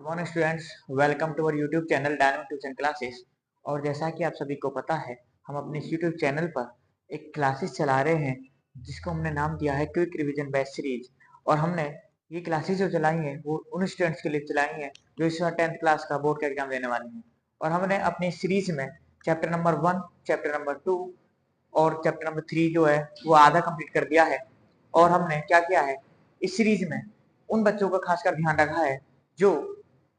Good morning students, welcome to our YouTube channel dynamic tuition classes. और जैसा कि आप सभी को पता है, हम अपने इस यूट्यूब चैनल पर एक क्लासेस चला रहे हैं जिसको हमने नाम दिया है क्विक रिवीजन बैच सीरीज। और हमने ये क्लासेस जो चलाई हैं वो उन स्टूडेंट्स के लिए चलाई हैं जो इस बार 10th क्लास का बोर्ड का एग्जाम देने वाले हैं। और हमने अपनी सीरीज में चैप्टर नंबर 1, चैप्टर नंबर 2 और चैप्टर नंबर 3 जो है वो आधा कंप्लीट कर दिया है। और हमने क्या किया है, इस सीरीज में उन बच्चों का खासकर ध्यान रखा है जो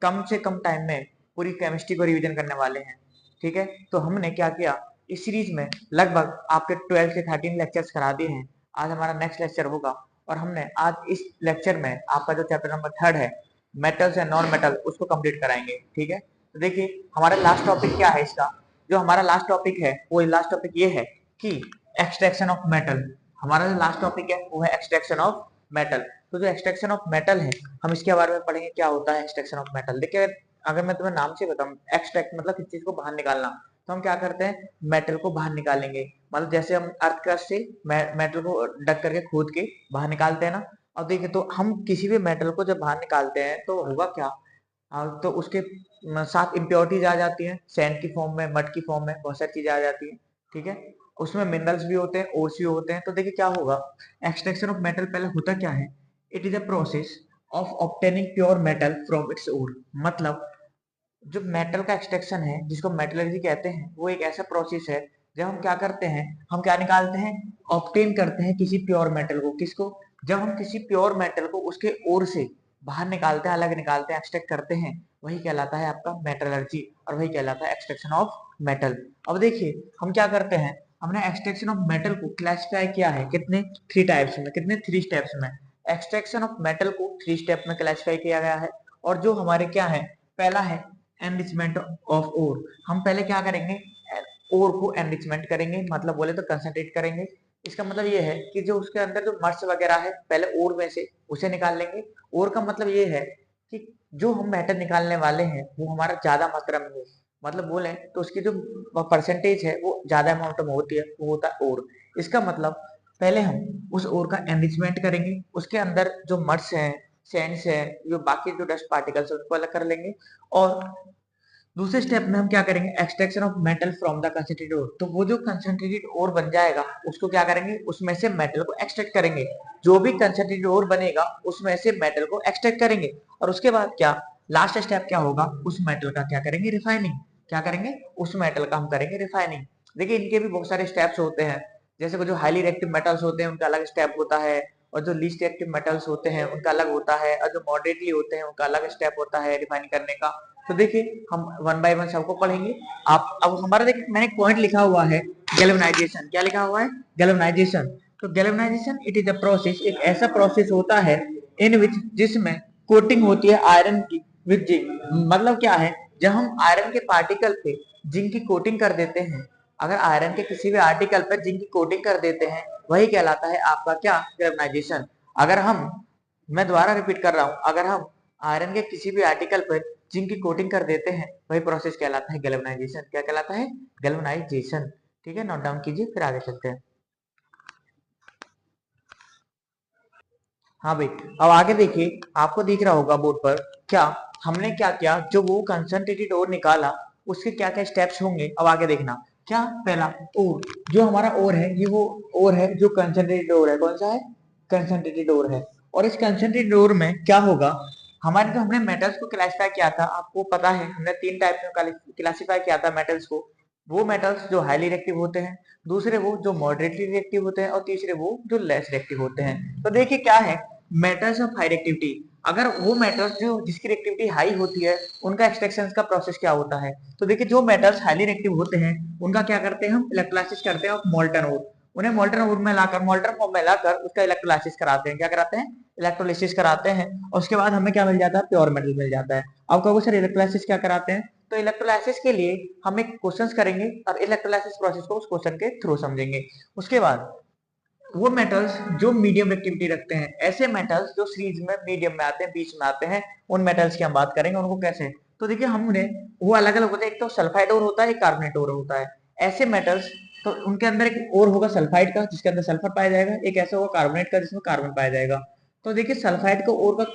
कम से कम टाइम में पूरी केमिस्ट्री को रिवीजन करने वाले हैं। ठीक है, तो हमने क्या किया, इस सीरीज में लगभग आपके 12 के 13 लेक्चर्स करा दिए हैं। आज हमारा नेक्स्ट लेक्चर होगा और हमने आज इस लेक्चर में आपका जो चैप्टर नंबर 3 है, मेटल्स एंड नॉन मेटल, उसको कंप्लीट कराएंगे। ठीक है, तो देखिए हमारा लास्ट टॉपिक क्या है इसका। जो हमारा लास्ट टॉपिक है वो लास्ट टॉपिक ये है कि एक्सट्रैक्शन ऑफ मेटल। हमारा जो लास्ट टॉपिक है वो है एक्सट्रैक्शन ऑफ मेटल। तो जो एक्सट्रैक्शन ऑफ मेटल है, हम इसके बारे में पढ़ेंगे क्या होता है एक्सट्रैक्शन ऑफ मेटल। देखिए, अगर मैं तुम्हें नाम से बताऊं, एक्सट्रैक्ट मतलब किसी चीज को बाहर निकालना, तो हम क्या करते हैं, मेटल को बाहर निकालेंगे। मतलब जैसे हम अर्थ क्रस्ट से मेटल को डक करके खोद के बाहर निकालते हैं ना। और देखिए, तो हम किसी भी मेटल को जब बाहर निकालते हैं तो होगा क्या, तो उसके साथ इम्प्योरिटीज आ जाती हैं, सैंड की फॉर्म में, मड की फॉर्म में, बहुत सारी चीजें आ जाती हैं। ठीक है, उसमें मिनरल्स भी होते हैं, ओर्स भी होते हैं। तो देखिए क्या होगा, एक्सट्रैक्शन ऑफ मेटल पहले होता क्या है, it is a process of obtaining pure metal from its ore. मतलब जो मेटल का एक्सट्रैक्शन है जिसको मेटलर्जी कहते हैं, वो एक ऐसा प्रोसेस है जब हम क्या करते हैं, हम क्या निकालते हैं, ऑब्टेन करते हैं किसी प्योर मेटल को। किसको, जब हम किसी प्योर मेटल को उसके ओर से बाहर निकालते हैं, अलग निकालते हैं, एक्सट्रैक्ट करते हैं, वही कहलाता है आपका मेटलर्जी और वही कहलाता है एक्सट्रैक्शन ऑफ मेटल। अब देखिए हम क्या करते हैं, हमने एक्सट्रैक्शन ऑफ मेटल को क्लासिफाई किया है कितने, 3 टाइप्स में, कितने, 3 स्टेप्स में। एक्सट्रैक्शन ऑफ मेटल को 3 स्टेप में क्लासिफाई किया गया है। और जो हमारे क्या है, पहला है एनरिचमेंट ऑफ ओर। हम पहले क्या करेंगे, ओर को एनरिचमेंट करेंगे, मतलब बोले तो कंसंट्रेट करेंगे। इसका मतलब ये है कि जो उसके अंदर जो मर्स वगैरह है, पहले ओर में से उसे निकाल लेंगे। ओर का मतलब ये है कि जो हम मेटल निकालने वाले हैं वो हमारा ज्यादा मात्रा में हो, मतलब बोले तो उसकी जो परसेंटेज है वो ज्यादा अमाउंट में होती है, वो होता है ओर। इसका मतलब पहले हम उस ओर का एनरिचमेंट करेंगे, उसके अंदर जो मर्स है, सैंड्स है, जो बाकी जो डस्ट पार्टिकल्स है उनको अलग कर लेंगे। और दूसरे स्टेप में हम क्या करेंगे, extraction of metal from the concentrated ore. तो वो जो कंसंट्रेटेड ओर बन जाएगा उसको क्या करेंगे, उसमें से मेटल को एक्सट्रैक्ट करेंगे। जो भी कंसंट्रेटेड ओर बनेगा उसमें से मेटल को एक्सट्रैक्ट करेंगे। और उसके बाद क्या, लास्ट स्टेप क्या होगा, उस मेटल का क्या करेंगे, रिफाइनिंग। क्या करेंगे, उस मेटल का हम करेंगे रिफाइनिंग। देखिए इनके भी बहुत सारे स्टेप्स होते हैं। जैसे जो हाईली रिएक्टिव मेटल्स होते हैं उनका अलग स्टेप होता है, और जो लीस्ट रिएक्टिव मेटल्स होते हैं उनका अलग होता है, और जो मॉडरेटली होते हैं उनका अलग स्टेप होता है रिफाइन करने का। तो देखिए हम वन बाय वन सबको पढ़ेंगे। आप अब हमारा देखिए, मैंने एक पॉइंट लिखा हुआ है गैल्वेनाइजेशन। क्या लिखा हुआ है, गैल्वेनाइजेशन। तो galvanisation it is a process, एक ऐसा प्रोसेस होता है इन विच, जिसमें कोटिंग होती है आयरन की विद जिंक। मतलब क्या है, जब हम आयरन के पार्टिकल पे जिंक की कोटिंग कर देते हैं, अगर आयरन के किसी भी आर्टिकल पर जिंक की कोटिंग कर देते हैं, वही कहलाता है आपका क्या, गैल्वेनाइजेशन। अगर हम, मैं दोबारा रिपीट कर रहा हूं, अगर हम आयरन के किसी भी आर्टिकल पर जिंक की कोटिंग कर देते हैं, वही प्रोसेस कहलाता है गैल्वेनाइजेशन। क्या कहलाता है, गैल्वेनाइजेशन। ठीक है, नोट डाउन कीजिए, फिर आगे चलते हैं। हाँ भाई, अब आगे देखिए, आपको दिख रहा होगा बोर्ड पर, क्या हमने क्या किया, जो वो कंसंट्रेटेड ओर निकाला उसके क्या क्या स्टेप्स होंगे, अब आगे देखना। क्या, पहला ओर, जो हमारा ओर है ये वो ओर है जो कंसंट्रेटेड ओर है। कौन सा है, कंसंट्रेटेड ओर है। और इस कंसंट्रेटेड ओर में क्या होगा, हमारे जो हमने मेटल्स को क्लासिफाई किया था, आपको पता है हमने 3 टाइप में क्लासिफाई किया था मेटल्स को। वो मेटल्स जो हाईली रिएक्टिव होते हैं, दूसरे वो जो मॉडरेटली रिएक्टिव होते हैं, और तीसरे वो जो लेस रिएक्टिव होते हैं। तो देखिए क्या है, मेटल्स ऑफ हाई रिएक्टिविटी, अगर वो मेटल्स जो जिसकी रिएक्टिविटी हाई होती है उनका एक्सट्रैक्शन का प्रोसेस क्या होता है। तो देखिए जो मेटल्स हाईली रिएक्टिव होते हैं उनका क्या करते हैं, हम इलेक्ट्रोलाइसिस करते हैं मोल्टन ओर। उन्हें मोल्टन ओर में लाकर, मोल्टन फॉर्म में लाकर उसका इलेक्ट्रोलाइसिस कराते हैं। क्या कराते हैं, इलेक्ट्रोलिसिस कराते हैं। और उसके बाद हमें क्या मिल जाता है, प्योर मेटल मिल जाता है। अब कहोगे सर इलेक्ट्रोलाइसिस क्या कराते हैं, तो इलेक्ट्रोलाइसिस के लिए हम एक क्वेश्चंस करेंगे और इलेक्ट्रोलाइसिस प्रोसेस को उस क्वेश्चन के थ्रू समझेंगे। उसके बाद वो मेटल्स जो मीडियम एक्टिविटी रखते हैं, ऐसे मेटल्स जो सीरीज में मीडियम में आते हैं, बीच में आते हैं, उन मेटल्स की हम बात करेंगे, उनको कैसे। तो देखिए हमने, वो अलग अलग होते हैं, एक तो सल्फाइड और होता है, एक कार्बोनेट और होता है। ऐसे मेटल्स, तो उनके अंदर एक और होगा सल्फाइड का जिसके अंदर सल्फर पाया जाएगा, एक ऐसा होगा कार्बोनेट का जिसमें कार्बन पाया जाएगा। तो देखिए सल्फाइड का और का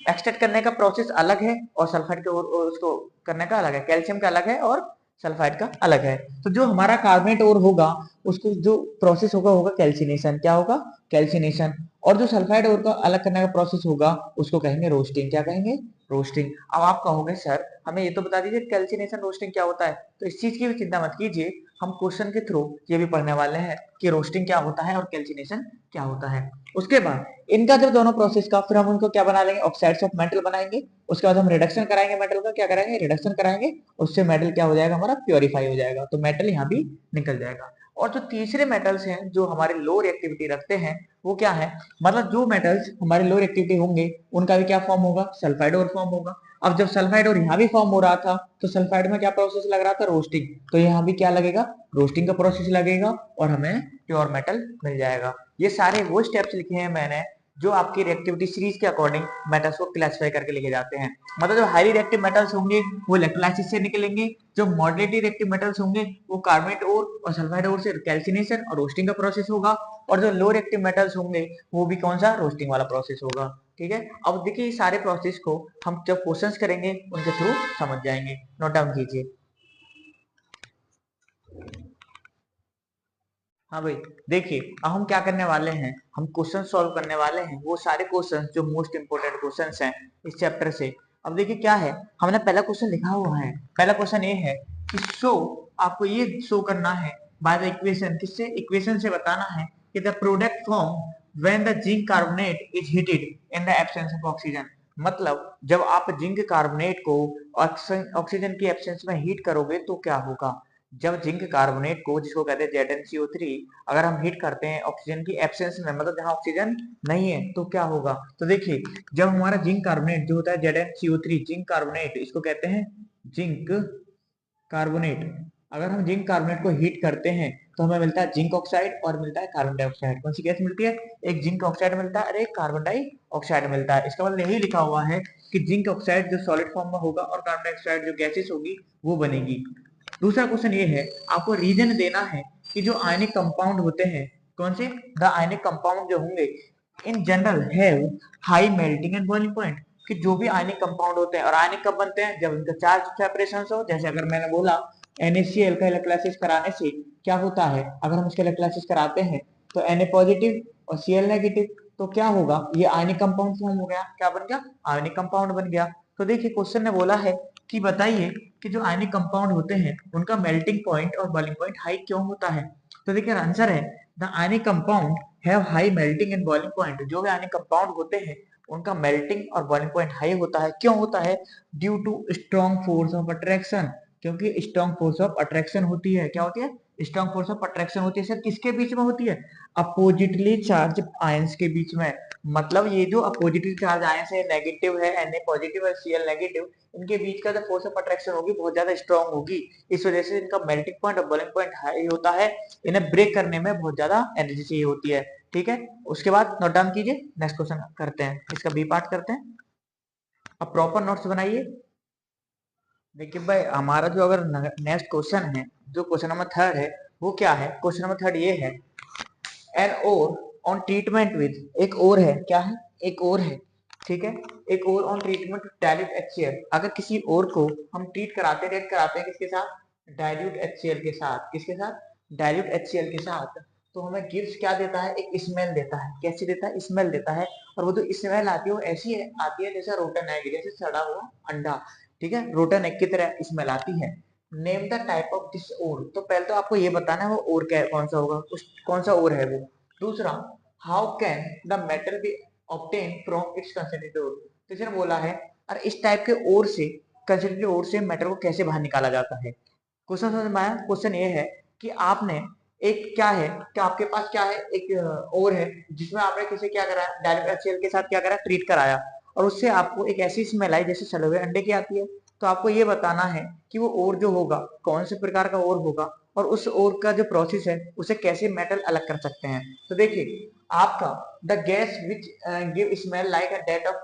एक्सट्रैक्ट करने का प्रोसेस अलग है और सल्फाइड के और उसको करने का अलग है, कैल्शियम का अलग है और सल्फाइड का अलग है। तो जो हमारा कार्बोनेट और होगा उसको जो प्रोसेस होगा होगा कैल्सिनेशन। क्या होगा? कैल्सिनेशन। और जो सल्फाइड और का अलग करने का प्रोसेस होगा उसको कहेंगे रोस्टिंग। क्या कहेंगे? रोस्टिंग। अब आप कहोगे सर हमें ये तो बता दीजिए कैल्सिनेशन रोस्टिंग क्या होता है। तो इस चीज की भी चिंता मत कीजिए, हम क्वेश्चन के थ्रू ये भी पढ़ने वाले हैं कि रोस्टिंग क्या होता है और कैल्सिनेशन क्या होता है। उसके बाद इनका जब दोनों प्रोसेस का फिर हम उनको क्या बना लेंगे? ऑक्साइड्स ऑफ मेटल बनाएंगे। उसके बाद हम रिडक्शन कराएंगे मेटल का। क्या कराएंगे? रिडक्शन कराएंगे। उससे मेटल क्या हो जाएगा? हमारा प्योरीफाई हो जाएगा, तो मेटल यहाँ भी निकल जाएगा। और जो तीसरे मेटल्स हैं जो हमारे लो रिएक्टिविटी रखते हैं वो क्या है? मतलब जो मेटल्स हमारे लो रिएक्टिविटी होंगे उनका भी क्या फॉर्म होगा? सल्फाइड और फॉर्म होगा। अब जब सल्फाइड और यहाँ भी फॉर्म हो रहा था तो सल्फाइड में क्या प्रोसेस लग रहा था? रोस्टिंग। तो यहाँ भी क्या लगेगा? रोस्टिंग का प्रोसेस लगेगा और हमें प्योर मेटल मिल जाएगा। ये सारे वो स्टेप्स लिखे हैं मैंने जो आपकी रिएक्टिविटी सीरीज के अकॉर्डिंग मेटल्स को क्लासिफाई करके लिखे जाते हैं। मतलब जो हाईली रिएक्टिव मेटल्स होंगे वो इलेक्ट्रोलाइसिस से निकलेंगे, जो मॉडरेटली रिएक्टिव मेटल्स होंगे वो कार्बोनेट और सल्फाइड और से कैल्सिनेशन और रोस्टिंग का प्रोसेस होगा, और जो लो रिएक्टिव मेटल्स होंगे वो भी कौन सा? रोस्टिंग वाला प्रोसेस होगा। ठीक है, अब देखिए सारे प्रोसेस को हम जब क्वेश्चंस करेंगे उनके थ्रू समझ जाएंगे। नोट डाउन कीजिए। हाँ भाई, देखिए अब हम क्या करने वाले हैं, हम क्वेश्चन सॉल्व करने वाले हैं, वो सारे क्वेश्चन जो मोस्ट इंपोर्टेंट क्वेश्चंस हैं इस चैप्टर से। अब देखिए क्या है, हमने पहला क्वेश्चन लिखा हुआ है। पहला क्वेश्चन ये है कि शो, आपको ये शो करना है बाय द इक्वेशन, किससे? इक्वेशन से बताना है कि the product form when the zinc carbonate is heated in the absence of oxygen. मतलब जब आप जिंक कार्बोनेट को ऑक्सीजन की एब्सेंस में हीट करोगे तो क्या होगा? जब जिंक कार्बोनेट को, जिसको कहते हैं ZnCO3, अगर हम हीट करते हैं ऑक्सीजन की एब्सेंस में, मतलब जहां ऑक्सीजन नहीं है, तो क्या होगा? तो देखिए जब हमारा जिंक कार्बोनेट जो होता है ZnCO3, जिंक कार्बोनेट इसको कहते हैं जिंक कार्बोनेट। अगर हम जिंक कार्बोनेट को हीट करते हैं तो हमें मिलता है जिंक ऑक्साइड और मिलता है कार्बन डाइऑक्साइड। कौन सी गैस मिलती है? एक जिंक ऑक्साइड मिलता है और एक कार्बन डाइऑक्साइड मिलता है। इसका मतलब यही लिखा हुआ है कि जिंक ऑक्साइड जो सॉलिड फॉर्म में होगा और कार्बन डाइऑक्साइड जो गैसेस होगी वो बनेगी। दूसरा क्वेश्चन ये है, आपको रीजन देना है कि जो आयनिक कंपाउंड होते हैं, कौन से? द आयनिक कंपाउंड जो होंगे in general have high melting and boiling point. कि जो भी आयनिक कंपाउंड होते हैं, और आयनिक कब बनते हैं? जब इनका चार्ज सेपरेशन हो। जैसे अगर मैंने बोला NaCl का इलेक्ट्रोलाइसिस कराने से क्या होता है, अगर हम इसका इलेक्ट्रोलाइसिस कराते हैं तो Na पॉजिटिव और Cl नेगेटिव, तो क्या होगा? ये आयनिक कंपाउंड फॉर्म हो गया। क्या बन गया? आयनिक कंपाउंड बन गया। तो देखिए क्वेश्चन ने बोला है कि बताइए कि जो आयनिक कंपाउंड होते हैं उनका मेल्टिंग पॉइंट और बॉइलिंग पॉइंट हाई क्यों होता है? तो देखिए आंसर है the ionic compound have high melting and boiling point. जो भी आयनिक कंपाउंड होते हैं उनका मेल्टिंग और बॉइलिंग पॉइंट हाई होता है। क्यों होता है? Due to strong force of attraction. क्योंकि स्ट्रॉन्ग फोर्स ऑफ अट्रैक्शन होती है। क्या होती है? स्ट्रॉन्ग फोर्स ऑफ अट्रैक्शन होती है। सर किसके बीच में होती है? अपोजिटली चार्ज आयंस के बीच में। मतलब ये जो अपोजिटली चार्ज आयंस है, नेगेटिव है Na पॉजिटिव और Cl नेगेटिव, इनके बीच का जो फोर्स ऑफ अट्रैक्शन होगी बहुत ज्यादा स्ट्रॉन्ग होगी। इस वजह से इनका मेल्टिंग पॉइंट और बॉइलिंग पॉइंट हाई होता है। इन्हें ब्रेक करने में बहुत ज्यादा एनर्जी चाहिए होती है। ठीक है, उसके बाद नोट डाउन कीजिए। नेक्स्ट क्वेश्चन करते हैं, इसका बी पार्ट करते हैं। अब प्रॉपर नोट्स बनाइए। देखिए भाई हमारा जो अगर नेक्स्ट क्वेश्चन है, जो क्वेश्चन नंबर थर्ड है, वो क्या है? क्वेश्चन नंबर थर्ड ये है, an ore on treatment with, एक और है, क्या है? एक और है। ठीक है, एक और ऑन ट्रीटमेंट डाइल्यूट HCl। अगर किसी और को हम ट्रीट कराते हैं किसके साथ? डाइल्यूट HCl के साथ। किसके साथ? डाइल्यूट HCl के साथ। तो हमें गिव्स क्या देता है? एक स्मेल देता है। कैसी देता है? स्मेल देता है। और वो जो स्मेल आती है वो ऐसी आती है जैसे रोटन एग, जैसे सड़ा हुआ अंडा। ठीक है, रोटन एग की तरह स्मेल आती है। Name the type of this ore. तो पहले तो आपको ये बताना है वो ओर क्या, कौन सा होगा, उस कौन सा ओर है वो। दूसरा, how can the metal be obtain from its concentrated ore. तो इसने बोला है और इस टाइप के ओर से, कंसंट्रेटेड ओर से मेटल को कैसे बाहर निकाला जाता है। क्वेश्चन समझ में आया? क्वेश्चन ये है कि आपने एक क्या है, क्या आपके पास क्या है, एक ओर है जिसमें आपने किसी क्या करा, डायरेक्ट HCl के साथ क्या करा, ट्रीट कराया, और उससे आपको एक ऐसी स्मेल आई जैसे सड़े हुए अंडे की आती है। तो आपको ये बताना है कि वो ओर जो होगा कौन से प्रकार का ओर होगा, और उस ओर का जो प्रोसेस है उसे कैसे मेटल अलग कर सकते हैं। तो देखिए आपका the gas which give smell like a date of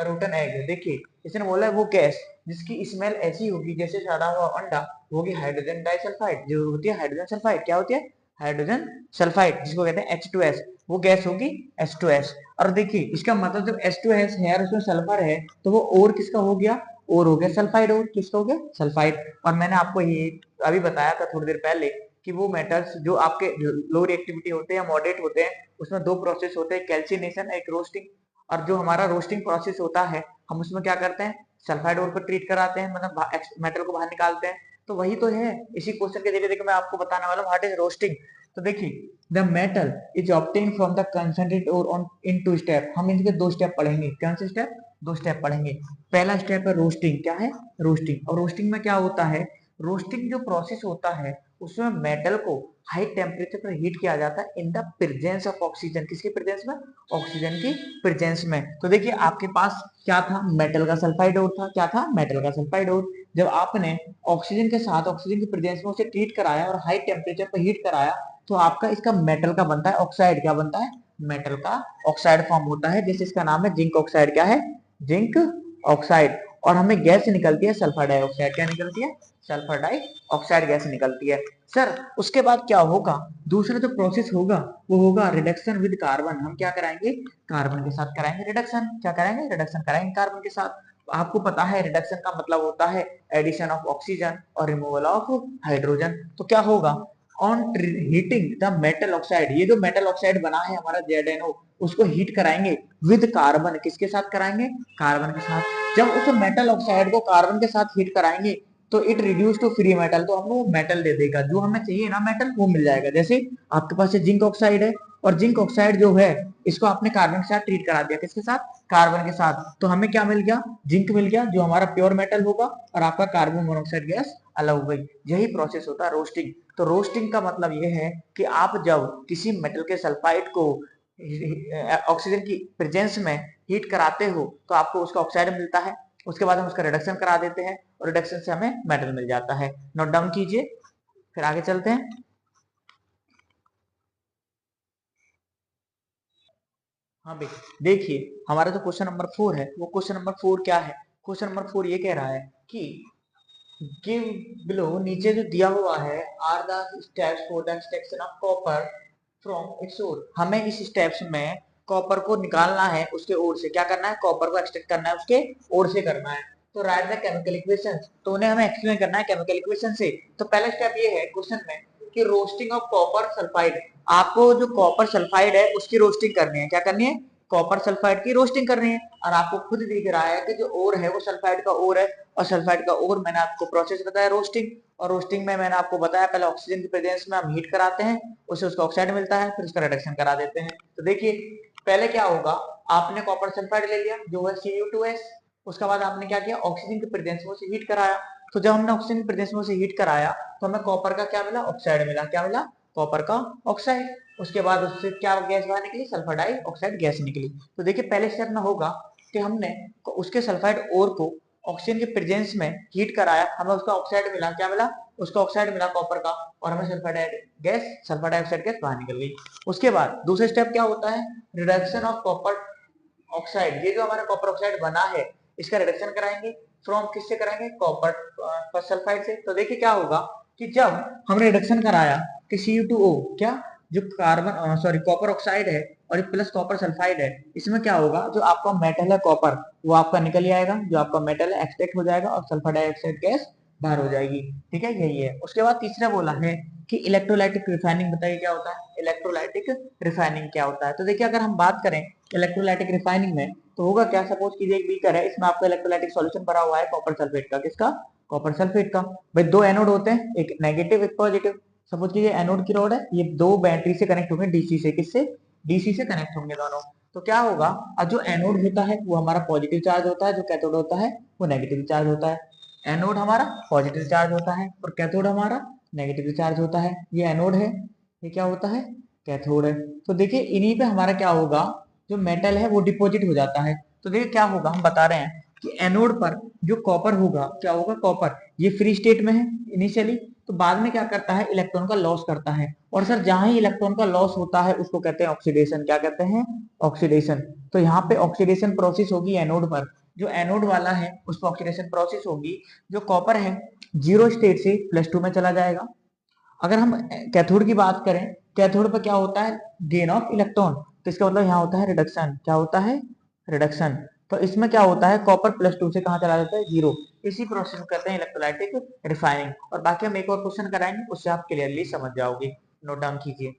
rotten egg. देखिए इसने बोला है वो गैस जिसकी स्मेल ऐसी होगी जैसे सड़ा हुआ अंडा, वो होगी हाइड्रोजन डाइसल्फाइड। जो होती है हाइड्रोजन सल्फाइड, क्या होती है? हाइड्रोजन सल्फाइड, जिसको कहते हैं H2S, वो गैस होगी H2S। और देखिए इसका मतलब जब H2S है और उसमें सल्फर है तो वो और किसका हो गया, और हो गया सल्फाइड, और किसका हो गया सल्फाइड। और मैंने आपको ये अभी बताया था थोड़ी देर पहले कि वो मेटल्स जो आपके लो रिएक्टिविटी होते हैं या मॉडरेट होते हैं, उसमें दो प्रोसेस होते हैं, कैल्सिनेशन, एक रोस्टिंग। और जो हमारा रोस्टिंग प्रोसेस होता है, हम उसमें क्या करते हैं, सल्फाइड और को ट्रीट कराते हैं, मतलब मेटल को बाहर निकालते हैं। तो वही तो है, इसी क्वेश्चन के जरिए देखिए मैं आपको बताने वाला हूँ व्हाट इज रोस्टिंग। तो देखिए the metal is obtain from the concentrate और ऑन इन टू स्टेप। हम इनके दो स्टेप पढ़ेंगे, कौन से स्टेप, दो स्टेप पढ़ेंगे। पहला स्टेप है रोस्टिंग, क्या है रोस्टिंग। और रोस्टिंग में क्या होता है, रोस्टिंग जो प्रोसेस होता है उसमें मेटल को हाई टेम्परेचर पर हीट किया जाता है in the presence of oxygen, किसके प्रेजेंस में, ऑक्सीजन की प्रेजेंस में। तो देखिए आपके पास क्या था, मेटल का सल्फाइड और था, क्या था, मेटल का सल्फाइड और। जब आपने ऑक्सीजन के साथ ऑक्सीजन की प्रेजेंस में उसे ट्रीट कराया और हाई टेम्परेचर पर हीट कराया, तो आपका इसका मेटल का बनता है ऑक्साइड, क्या बनता है, मेटल का ऑक्साइड फॉर्म होता है, जैसे इसका नाम है जिंक ऑक्साइड, क्या है, जिंक ऑक्साइड। और हमें गैस निकलती है सल्फर डाइऑक्साइड, क्या निकलती है, सल्फर डाइऑक्साइड गैस निकलती है। सर उसके बाद क्या होगा, दूसरा जो प्रोसेस होगा वो होगा रिडक्शन विद कार्बन। हम क्या कराएंगे, कार्बन के साथ कराएंगे रिडक्शन, क्या कराएंगे, रिडक्शन कराएंगे कार्बन के साथ। आपको पता है रिडक्शन का मतलब होता है एडिशन ऑफ ऑक्सीजन और रिमूवल ऑफ हाइड्रोजन। तो क्या होगा, on heating the metal oxide, ये जो मेटल ऑक्साइड बना है हमारा ZnO, उसको हीट कराएंगे विद कार्बन, किसके साथ कराएंगे, कार्बन के साथ। जब उस मेटल ऑक्साइड को कार्बन के साथ हीट कराएंगे तो it reduce to free metal, तो हमको मेटल दे देगा, जो हमें चाहिए ना मेटल वो मिल जाएगा। जैसे आपके पास जिंक ऑक्साइड है, और जिंक ऑक्साइड जो है इसको आपने कार्बन के साथ ट्रीट करा दिया, किसके साथ, कार्बन के साथ, तो हमें क्या मिल गया, जिंक मिल गया, जो हमारा प्योर मेटल होगा, और आपका कार्बन मोनोऑक्साइड गैस अलग हो गई। यही प्रोसेस होता है रोस्टिंग। तो रोस्टिंग का मतलब यह है कि आप जब किसी मेटल के सल्फाइड को ऑक्सीजन की प्रेजेंस में हीट कराते हो तो आपको उसका ऑक्साइड मिलता है, उसके बाद हम उसका रिडक्शन करा देते हैं और रिडक्शन से हमें मेटल मिल जाता है। नोट डाउन कीजिए, फिर आगे चलते हैं। हाँ भाई, देखिए हमारा जो क्वेश्चन नंबर 4 है वो क्वेश्चन नंबर 4 क्या है, क्वेश्चन नंबर 4 ये कह रहा है कि गिव बिलो, नीचे जो दिया हुआ है, are the steps for the extraction of copper from its ore. हमें इस स्टेप्स में कॉपर को निकालना है उसके ओर से, क्या करना है, कॉपर को एक्सट्रैक्ट करना है उसके ओर से करना है। तो राइट द केमिकल इक्वेशन, तो उन्हें हमें एक्सप्लेन करना है केमिकल इक्वेशन से। तो पहला स्टेप ये है क्वेश्चन में कि रोस्टिंग ऑफ कॉपर सल्फाइड, आपको जो कॉपर सल्फाइड है उसकी रोस्टिंग करनी है, क्या करनी है, कॉपर सल्फाइड की रोस्टिंग करनी है। और आपको खुद दिख रहा है कि जो ओर है वो सल्फाइड का ओर है, और सल्फाइड का ओर मैंने आपको प्रोसेस बताया रोस्टिंग। और रोस्टिंग में मैंने आपको बताया पहले ऑक्सीजन की प्रेजेंस में हम हीट कराते हैं, उससे उसका ऑक्साइड मिलता है, फिर उसका रिडक्शन करा देते हैं। तो देखिए पहले क्या होगा, आपने कॉपर सल्फाइड ले लिया जो है Cu2S, उसके बाद आपने क्या किया, ऑक्सीजन की प्रेजेंस में उसे हीट कराया। तो जब हमने ऑक्सीजन की प्रेजेंस में उसे हीट कराया तो हमें कॉपर का क्या मिला, ऑक्साइड मिला, क्या मिला, कॉपर का ऑक्साइड। उसके बाद उससे क्या गैस बाहर निकली, सल्फर डाइऑक्साइड गैस निकली। तो देखिए पहले स्टेप में होगा कि हमने उसके सल्फाइड ओर को ऑक्सीजन के प्रेजेंस में हीट कराया, हमें उसका ऑक्साइड मिला, क्या मिला, उसका ऑक्साइड मिला कॉपर का, और हमें सल्फर डाइऑक्साइड गैस बाहर निकल गई। उसके बाद दूसरा स्टेप क्या होता है, रिडक्शन ऑफ कॉपर ऑक्साइड। ये जो हमारा कॉपर ऑक्साइड बना है इसका रिडक्शन कराएंगे, फ्रॉम किससे कराएंगे, कॉपर सल्फाइड से। तो देखिए क्या होगा कि जब हमने रिडक्शन कराया कि Cu2O, क्या, जो कार्बन सॉरी कॉपर ऑक्साइड है और प्लस कॉपर सल्फाइड है, इसमें क्या होगा, जो आपका मेटल है कॉपर वो आपका निकल आएगा, जो आपका मेटल है एक्सट्रैक्ट हो जाएगा और सल्फर डाइऑक्साइड गैस बाहर हो जाएगी। ठीक है, यही है। उसके बाद तीसरा बोला है कि इलेक्ट्रोलाइटिक रिफाइनिंग, बताइए क्या होता है, इलेक्ट्रोलाइटिक रिफाइनिंग क्या होता है। तो देखिए अगर हम बात करें इलेक्ट्रोलाइटिक रिफाइनिंग में तो होगा क्या, सपोज कीजिए एक बीकर है, इसमें आपका इलेक्ट्रोलाइटिक सॉल्यूशन भरा हुआ है कॉपर सल्फेट का, किसका, कॉपर सल्फेट का। भाई दो एनोड होते हैं, एक नेगेटिव एक पॉजिटिव। सपोज कीजिए एनोड की रोड है, ये दो बैटरी से कनेक्ट होंगे डीसी से, किससे, डीसी से कनेक्ट होंगे दोनों। तो क्या होगा, अब जो एनोड होता है वो हमारा पॉजिटिव चार्ज होता है, जो कैथोड होता है वो नेगेटिव चार्ज होता है। एनोड हमारा पॉजिटिव चार्ज होता है और कैथोड हमारा नेगेटिव चार्ज होता है। ये एनोड है, ये क्या होता है, कैथोड है। तो देखिए इन्हीं पे हमारा क्या होगा, जो मेटल है वो डिपॉजिट हो जाता है। तो देखिए क्या होगा, हम बता रहे हैं कि एनोड पर जो कॉपर होगा, क्या होगा, कॉपर ये फ्री स्टेट में है इनिशियली, तो बाद में क्या करता है, इलेक्ट्रॉन का लॉस करता है। और सर जहां ही इलेक्ट्रॉन का लॉस होता है उसको कहते हैं ऑक्सीडेशन, क्या कहते हैं, ऑक्सीडेशन। तो यहाँ पे ऑक्सीडेशन प्रोसेस होगी एनोड पर, जो एनोड वाला है उस पर ऑक्सीडेशन प्रोसेस होगी। जो कॉपर है जीरो स्टेट से +2 में चला जाएगा, अगर हम कैथोड की बात करें, कैथोड पर क्या होता है, गेन ऑफ इलेक्ट्रॉन, तो इसका मतलब यहाँ होता है रिडक्शन, क्या होता है, रिडक्शन। तो इसमें क्या होता है, कॉपर +2 से कहाँ चला जाता है, 0। इसी प्रोसेस को कहते हैं इलेक्ट्रोलाइटिक रिफाइनिंग। और बाकी हम एक और क्वेश्चन कराएंगे, उससे आप क्लियरली समझ जाओगे, नोट डाउन कीजिए।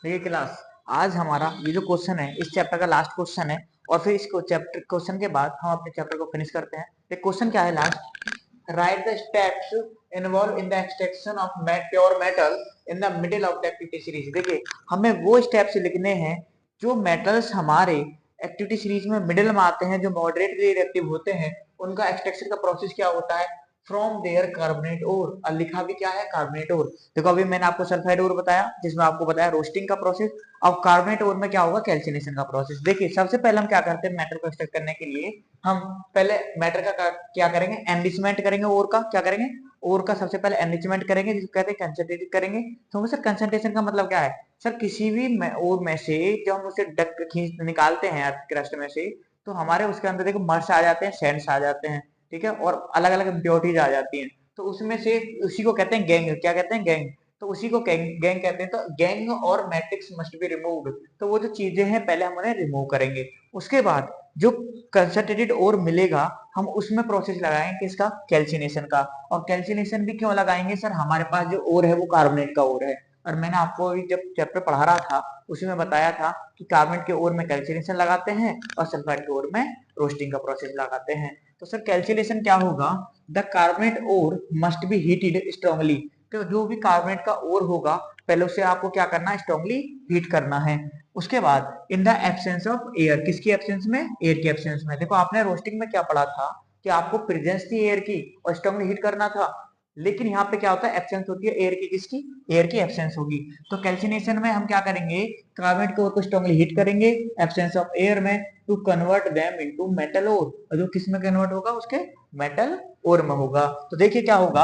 देखिए क्लास, आज हमारा ये जो क्वेश्चन है इस चैप्टर का लास्ट क्वेश्चन है, और फिर इस चैप्टर क्वेश्चन के बाद हम अपने चैप्टर को फिनिश करते हैं। तो क्वेश्चन क्या है last, right the steps involve in the extraction of pure metal in the middle of the activity series. देखिए हमें वो स्टेप्स लिखने हैं जो मेटल्स हमारे एक्टिविटी सीरीज में मिडिल में आते हैं, जो मॉडरेटली रिएक्टिव होते हैं, उनका एक्सट्रैक्शन का प्रोसेस क्या होता है, फ्रॉम देयर कार्बोनेट ओर। और लिखा भी क्या है, कार्बोनेट ओर। देखो अभी मैंने आपको सल्फाइड ओर बताया, जिसमें आपको बताया रोस्टिंग का प्रोसेस। अब कार्बोनेट ओर में क्या होगा, कैल्सिनेशन का प्रोसेस। देखिए सबसे पहले हम क्या करते हैं, मेटल को एक्सट्रैक्ट करने के लिए हम पहले मैटर का क्या करेंगे, एनरिचमेंट करेंगे। ओर का क्या करेंगे, ओर का सबसे पहले एनरिचमेंट करेंगे, जिसको कहते हैं कंसंट्रेट करेंगे। तो सर कंसंट्रेशन का मतलब क्या है, सर किसी भी ओर में से जब हम उसे डक खींच निकालते हैं अर्थ क्रस्ट में से, तो हमारे उसके अंदर देखो मर्स आ जाते हैं, सैंड्स आ जाते हैं, ठीक है, और अलग अलग इम्प्योरिटीज आ जाती हैं। तो उसमें से उसी को कहते हैं गैंग, क्या कहते हैं, गैंग। तो उसी को गैंग कहते हैं। तो गैंग और मैट्रिक्स मस्ट बी रिमूव्ड। तो वो जो चीजें हैं पहले हम उन्हें रिमूव करेंगे, उसके बाद जो कंसंट्रेटेड ओर मिलेगा हम उसमें प्रोसेस लगाएंगे किसका, कैल्सिनेशन का। और कैल्सिनेशन भी क्यों लगाएंगे सर, हमारे पास जो ओर है वो कार्बोनेट का ओर है। और मैंने आपको अभी जब चैप्टर पढ़ा रहा था उसी में बताया था कि कार्बोनेट के ओर में कैल्सिनेशन लगाते हैं और सल्फाइड के ओर में रोस्टिंग का प्रोसेस लगाते हैं। तो सर कैल्सिनेशन क्या होगा, the carbonate ore must be heated strongly. तो जो भी कार्बोनेट का ओर होगा पहले उसे आपको क्या करना है, स्ट्रांगली हीट करना है। उसके बाद in the absence of air, किसकी एब्सेंस में, एयर की एब्सेंस में। देखो आपने रोस्टिंग में क्या पढ़ा था कि आपको प्रेजेंस थी एयर की और स्ट्रांगली हीट करना था, लेकिन यहाँ पे क्या होता है, एब्सेंस होती है एयर की, किसकी, एयर की एब्सेंस होगी। तो कैल्सिनेशन में हम क्या करेंगे, कार्बोनेट के ओर को स्ट्रांगली हीट करेंगे एब्सेंस ऑफ एयर में, to convert them into metal ore. और जो किस में कन्वर्ट होगा, उसके मेटल ओर में होगा। तो देखिए क्या होगा,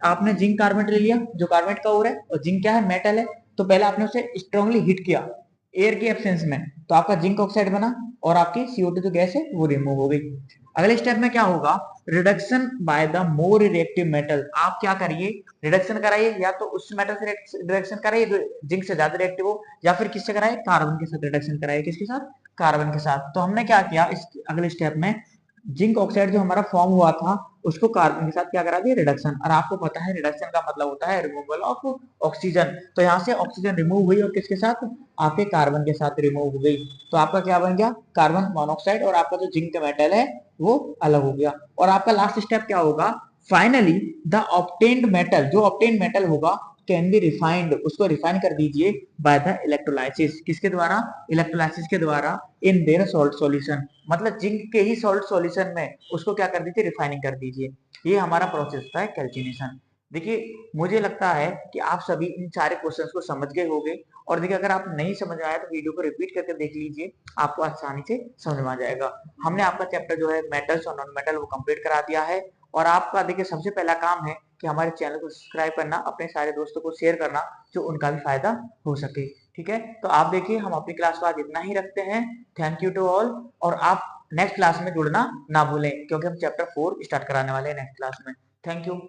आपने जिंक कार्बोनेट ले लिया जो कार्बोनेट का ओर है, और जिंक क्या है, मेटल है। तो पहले आपने उसे स्ट्रांगली हीट किया एयर की एब्सेंस में, तो आपका जिंक ऑक्साइड बना और आपकी CO2 जो गैस है वो रिमूव हो गई। अगले स्टेप में क्या होगा, reduction by the more reactive metal. आप क्या करिए, रिडक्शन कराइए, या तो उस मेटल से रिडक्शन कराइए जो जिंक से ज्यादा रिएक्टिव हो, या फिर किससे कराइए, कार्बन के साथ रिडक्शन कराइए, किसके साथ, कार्बन के साथ। तो हमने क्या किया इस अगले स्टेप में, जिंक ऑक्साइड जो हमारा फॉर्म हुआ था उसको कार्बन के साथ क्या करा दिया, रिडक्शन। और आपको पता है रिडक्शन का मतलब होता है रिमूवल ऑफ ऑक्सीजन। तो यहाँ से ऑक्सीजन रिमूव हुई और किसके साथ, आपके कार्बन के साथ रिमूव हो गई। तो आपका क्या बन गया, कार्बन मोनोऑक्साइड, और आपका जो जिंक मेटल है वो अलग हो गया। और आपका लास्ट स्टेप क्या होगा, फाइनली द ऑब्टेन्ड मेटल, जो ऑब्टेन्ड मेटल होगा कैन बी रिफाइंड, उसको रिफाइन कर दीजिए बाय द इलेक्ट्रोलाइसिस, किसके द्वारा, इलेक्ट्रोलाइसिस के द्वारा, इन देयर सॉल्ट सॉल्यूशन। मतलब जिंक के ही सॉल्ट सॉल्यूशन में उसको क्या कर दीजिए, रिफाइनिंग कर दीजिए। ये हमारा प्रोसेस होता है कैल्सिनेशन। देखिए मुझे लगता है कि आप सभी इन सारे क्वेश्चंस को समझ गए होंगे। और देखिए अगर आप नहीं समझ आया तो वीडियो को रिपीट करके देख लीजिए, आपको आसानी से समझ में आ जाएगा। हमने आपका चैप्टर जो है मेटल्स और नॉन मेटल वो कंप्लीट करा दिया है। और आपका देखिए सबसे पहला काम है कि हमारे चैनल को सब्सक्राइब करना, अपने सारे दोस्तों को शेयर करना, जो उनका भी फायदा हो सके। ठीक है, तो आप देखिए हम अपनी क्लास को आज इतना ही रखते हैं। Thank you to all. और आप नेक्स्ट क्लास में जुड़ना ना भूलें, क्योंकि हम चैप्टर 4 स्टार्ट कराने वाले हैं नेक्स्ट क्लास में। Thank you.